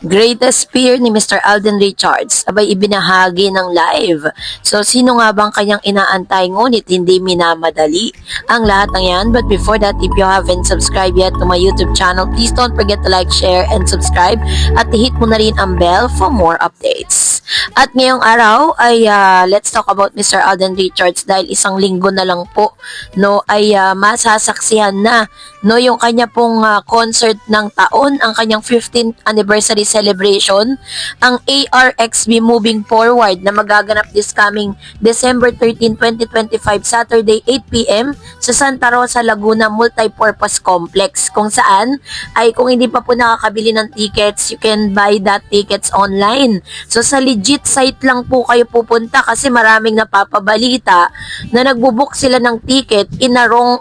Greatest fear ni Mr. Alden Richards, abay ibinahagi ng live. So sino nga bang kanyang inaantay ngunit hindi minamadali? Ang lahat ng yan, but before that, if you haven't subscribed yet to my YouTube channel, please don't forget to like, share, and subscribe at hit mo na rin ang bell for more updates. At ngayong araw ay let's talk about Mr. Alden Richards dahil isang linggo na lang po no ay masasaksihan na no yung kanya pong concert ng taon, ang kanyang 15th anniversary celebration, ang ARXB Moving Forward na magaganap this coming December 13, 2025, Saturday 8 p.m. sa Santa Rosa, Laguna Multipurpose Complex, kung saan ay kung hindi pa po nakakabili ng tickets, you can buy that tickets online. So sa legit site lang po kayo pupunta kasi maraming napapabalita na nagbubook sila ng ticket in a wrong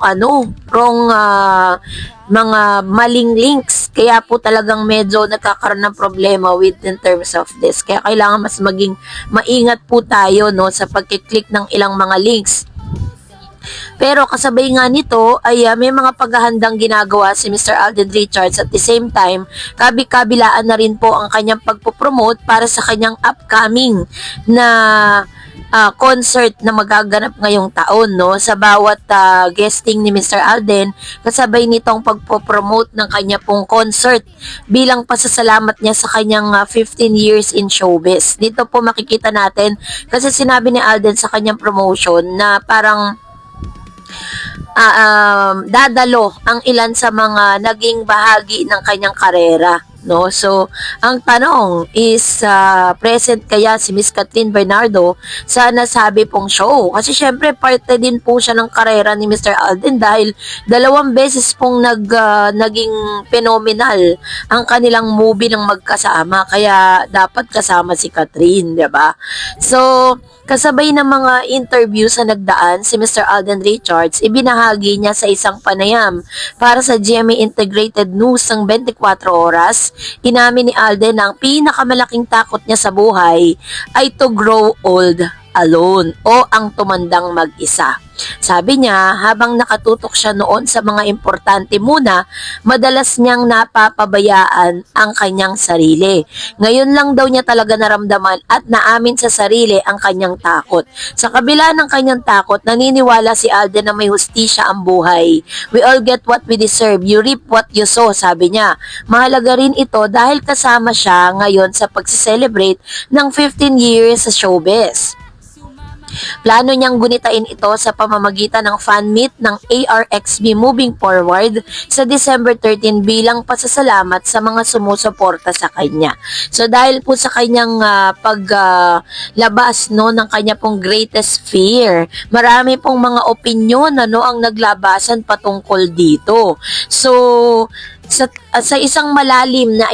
mga maling links. Kaya po talagang medyo nagkakaroon ng problema with in terms of this. Kaya kailangan mas maging maingat po tayo no sa pagkiklik ng ilang mga links. Pero kasabay nga nito ay may mga paghahandang ginagawa si Mr. Alden Richards at the same time, kabi-kabilaan na rin po ang kanyang pagpopromote para sa kanyang upcoming na concert na magaganap ngayong taon no sa bawat guesting ni Mr. Alden, kasabay nitong pagpo-promote ng kanya pong concert bilang pasasalamat niya sa kanyang 15 years in showbiz. Dito po makikita natin kasi sinabi ni Alden sa kanyang promotion na parang dadalo ang ilan sa mga naging bahagi ng kanyang karera. No? So, ang tanong is, present kaya si Miss Catherine Bernardo sa nasabi pong show? Kasi syempre, parte din po siya ng karera ni Mr. Alden dahil 2 beses pong naging phenomenal ang kanilang movie ng magkasama. Kaya, dapat kasama si Catherine, di ba? So, kasabay ng mga interviews na nagdaan si Mr. Alden Richards, ibinahagi niya sa isang panayam para sa GMA Integrated News ng 24 oras. Inamin ni Alden na ang pinakamalaking takot niya sa buhay ay to grow old alone o ang tumandang mag-isa. Sabi niya, habang nakatutok siya noon sa mga importante muna, madalas niyang napapabayaan ang kanyang sarili. Ngayon lang daw niya talaga naramdaman at naamin sa sarili ang kanyang takot. Sa kabila ng kanyang takot, naniniwala si Alden na may hustisya ang buhay. We all get what we deserve. You reap what you sow, sabi niya. Mahalaga rin ito dahil kasama siya ngayon sa pagsiselebrate ng 15 years sa showbiz. Plano niyang gunitain ito sa pamamagitan ng fan meet ng ARXB Moving Forward sa December 13 bilang pasasalamat sa mga sumusuporta sa kanya. So dahil po sa kanyang paglabas no ng kanya pong greatest fear, marami pong mga opinyon ang naglabasan patungkol dito. So sa isang malalim na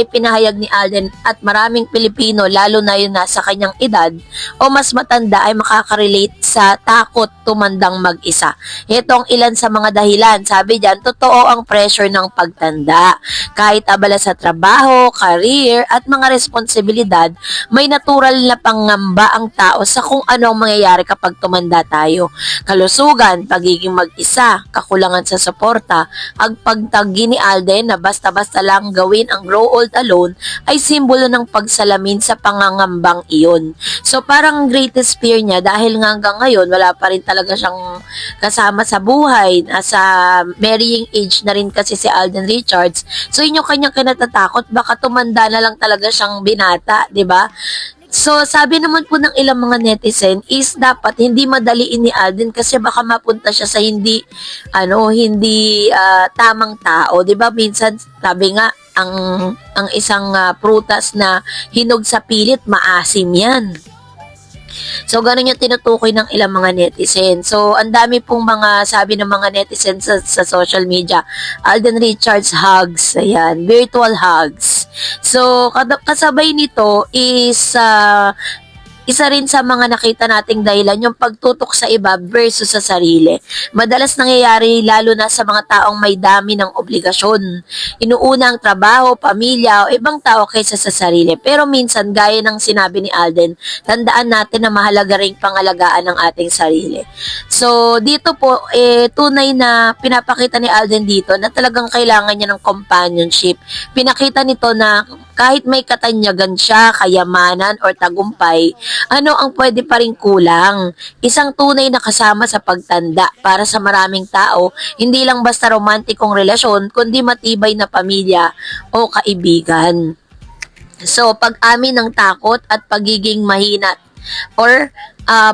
ipinahayag ni Alden at maraming Pilipino lalo na yun nasa kanyang edad o mas matanda ay makaka-relate sa takot tumandang mag-isa. Ito ang ilan sa mga dahilan. Sabi diyan, totoo ang pressure ng pagtanda. Kahit abala sa trabaho, career at mga responsibilidad, may natural na pangamba ang tao sa kung ano ang mangyayari kapag tumanda tayo. Kalusugan, pagiging mag-isa, kakulangan sa suporta, ang pagtanggi ni Alden na basta-basta lang gawin ang grow old alone ay simbolo ng pagsalamin sa pangangambang iyon. So parang greatest fear niya dahil hanggang ngayon wala pa rin talaga siyang kasama sa buhay. Nasa marrying age na rin kasi si Alden Richards. So yun yung kanyang kinatatakot, baka tumanda na lang talaga siyang binata, di ba? So, sabi naman po ng ilang mga netizen is dapat hindi madaliin ni Alden kasi baka mapunta siya sa hindi tamang tao, 'di ba? Minsan sabi nga ang isang prutas na hinog sa pilit maasim 'yan. So, ganun yung tinutukoy ng ilang mga netizen. So, ang dami pong mga sabi ng mga netizen sa social media. Alden Richards hugs. Ayan, virtual hugs. So, kasabay nito is isa rin sa mga nakita nating dahilan yung pagtutok sa iba versus sa sarili. Madalas nangyayari lalo na sa mga taong may dami ng obligasyon. Inuuna ang trabaho, pamilya o ibang tao kaysa sa sarili. Pero minsan, gaya ng sinabi ni Alden, tandaan natin na mahalaga ring pangalagaan ng ating sarili. So, dito po, tunay na pinapakita ni Alden dito na talagang kailangan niya ng companionship. Pinakita nito na kahit may katanyagan siya, kayamanan, or tagumpay, ano ang pwede pa rin kulang? Isang tunay na kasama sa pagtanda para sa maraming tao, hindi lang basta romantikong relasyon, kundi matibay na pamilya o kaibigan. So, pag-amin ng takot at pagiging mahina or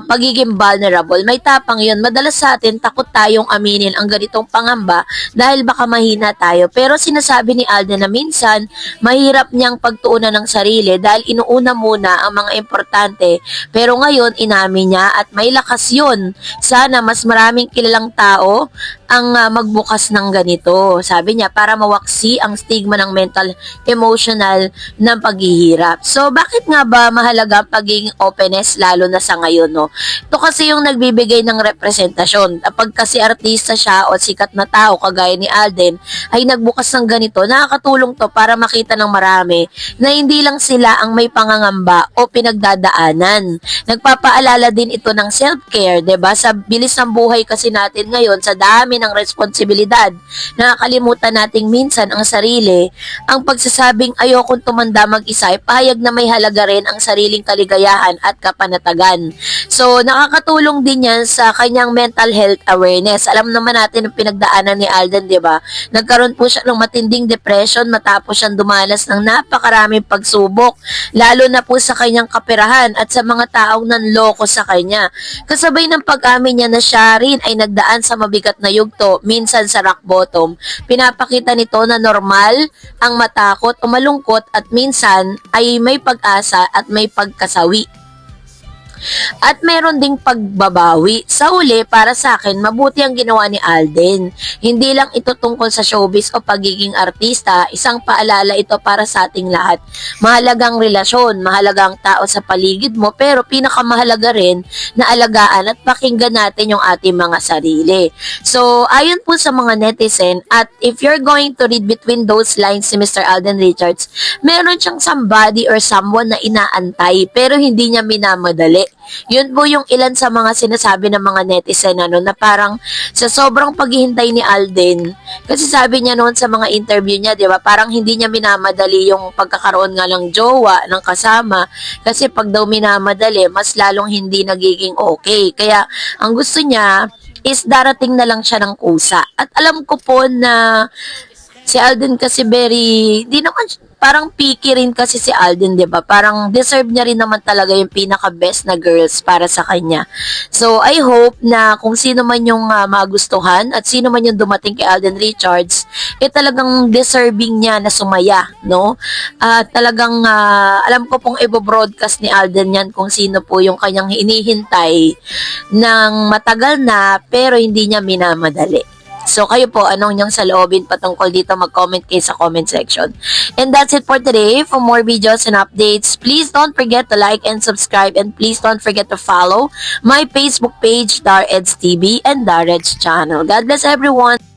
pagiging vulnerable, may tapang yun. Madalas sa atin, takot tayong aminin ang ganitong pangamba dahil baka mahina tayo. Pero sinasabi ni Alden na minsan, mahirap niyang pagtuunan ng sarili dahil inuuna muna ang mga importante. Pero ngayon, inamin niya at may lakas yun. Sana mas maraming kilalang tao ang magbukas ng ganito. Sabi niya, para mawaksi ang stigma ng mental, emotional ng paghihirap. So, bakit nga ba mahalaga ang pagiging openness lalo na sa ngayon? No? Ito kasi yung nagbibigay ng representasyon. Kapag kasi artista siya o sikat na tao kagaya ni Alden ay nagbukas ng ganito, nakakatulong to para makita ng marami na hindi lang sila ang may pangangamba o pinagdadaanan. Nagpapaalala din ito ng self-care, 'di ba? Sa bilis ng buhay kasi natin ngayon, sa dami ng responsibilidad, nakakalimutan nating minsan ang sarili. Ang pagsasabing ayokong tumanda mag-isa ay pahayag na may halaga rin ang sariling kaligayahan at kapanatagan. So, nakakatulong din yan sa kanyang mental health awareness. Alam naman natin ang pinagdaanan ni Alden, di ba? Nagkaroon po siya ng matinding depression matapos siyang dumanas ng napakaraming pagsubok, lalo na po sa kanyang kaperahan at sa mga taong nanloko sa kanya. Kasabay ng pag-amin niya na siya rin ay nagdaan sa mabigat na yugto, minsan sa rock bottom. Pinapakita nito na normal ang matakot o malungkot at minsan ay may pag-asa at may pagkasawi. At meron ding pagbabawi. Sa uli, para sa akin, mabuti ang ginawa ni Alden. Hindi lang ito tungkol sa showbiz o pagiging artista, isang paalala ito para sa ating lahat. Mahalagang relasyon, mahalagang tao sa paligid mo, pero pinakamahalaga rin na alagaan at pakinggan natin yung ating mga sarili. So, ayon po sa mga netizen, at if you're going to read between those lines si Mr. Alden Richards, meron siyang somebody or someone na inaantay, pero hindi niya minamadali. Yun po yung ilan sa mga sinasabi ng mga netizen na parang sa sobrang paghihintay ni Alden, kasi sabi niya noon sa mga interview niya, di ba, parang hindi niya minamadali yung pagkakaroon nga ng jowa, ng kasama, kasi pag daw minamadali, mas lalong hindi nagiging okay. Kaya ang gusto niya is darating na lang siya ng kusa. At alam ko po na si Alden kasi di naman, parang picky rin kasi si Alden, di ba? Parang deserve niya rin naman talaga yung pinaka-best na girls para sa kanya. So, I hope na kung sino man yung magustuhan at sino man yung dumating kay Alden Richards, talagang deserving niya na sumaya, no? Talagang, alam ko pong i-broadcast ni Alden yan kung sino po yung kanyang hinihintay ng matagal na pero hindi niya minamadali. So, kayo po, anong niyang saloobin patungkol dito? Mag-comment kayo sa comment section. And that's it for today. For more videos and updates, please don't forget to like and subscribe. And please don't forget to follow my Facebook page, DarEds TV and DarEds channel. God bless everyone!